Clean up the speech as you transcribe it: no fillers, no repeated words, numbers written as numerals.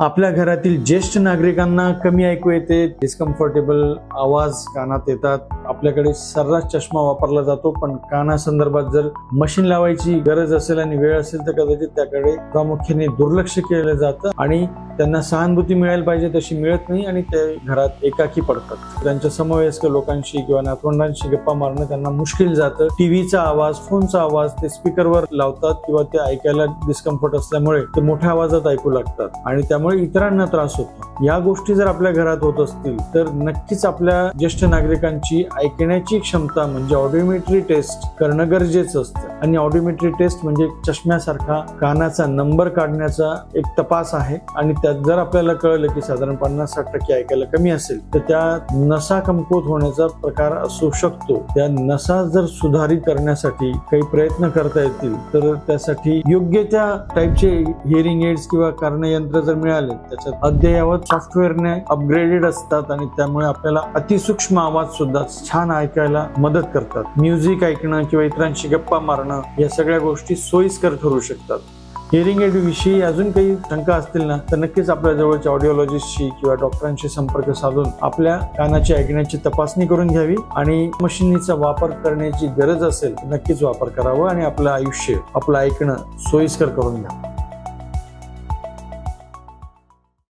आपल्या घरातील ज्येष्ठ नागरिकांना कमी ऐकू येते, डिस्कम्फर्टेबल आवाज कानात येतात. आपल्याकडे सर्रास चष्मा वापरला जातो, पण कानासंदर्भात जर मशीन लावायची गरज असेल आणि वेळ असेल तर कदाचित त्याकडे प्रामुख्याने दुर्लक्ष केलं जातं आणि त्यांना सहानुभूती मिळायला पाहिजे तशी मिळत नाही आणि ते घरात एकाकी पडतात. त्यांच्या समवयस्क लोकांशी किंवा नातवंडांशी गप्पा मारणं त्यांना मुश्किल जातं. टीव्हीचा आवाज, फोनचा आवाज ते स्पीकरवर लावतात किंवा ते ऐकायला डिस्कम्फर्ट असल्यामुळे ते मोठ्या आवाजात ऐकू लागतात आणि त्यामुळे इतरांना त्रास होतो. या गोष्टी जर आपल्या घरात होत असतील तर नक्कीच आपल्या ज्येष्ठ नागरिकांची ऐकण्याची क्षमता म्हणजे ऑडिओमेट्री टेस्ट करणं गरजेचं असतं. आणि ऑडिओमेट्री टेस्ट म्हणजे चष्म्यासारखा कानाचा नंबर काढण्याचा एक तपास आहे आणि त्यात जर आपल्याला कळलं की साधारण 50-60% ऐकायला कमी असेल तर त्या नसा कमकुवत होण्याचा प्रकार असू शकतो. त्या नसा जर सुधारित करण्यासाठी काही प्रयत्न करता येतील तर त्यासाठी योग्य त्या टाईपचे हिअरिंग एड्स किंवा कर्णयंत्र जर मिळाले त्याच्यात अद्ययावत सॉफ्टवेअरने अपग्रेडेड असतात आणि त्यामुळे आपल्याला अतिसूक्ष्म आवाज सुद्धा छान ऐकायला मदत करतात. म्युझिक ऐकणं किंवा इतरांशी गप्पा मारणं या सगळ्या गोष्टी सोयीस्कर ठरू शकतात. हिअरिंग एड विषयी अजून काही शंका असतील ना तर नक्कीच आपल्या जवळच्या ऑडिओलॉजिस्टशी किंवा डॉक्टरांशी संपर्क साधून आपल्या कानाची ऐकण्याची तपासणी करून घ्यावी आणि मशीनीचा वापर करण्याची गरज असेल तर नक्कीच वापर करावा आणि आपलं आयुष्य, आपलं ऐकणं सोयीस्कर करून घ्यावं.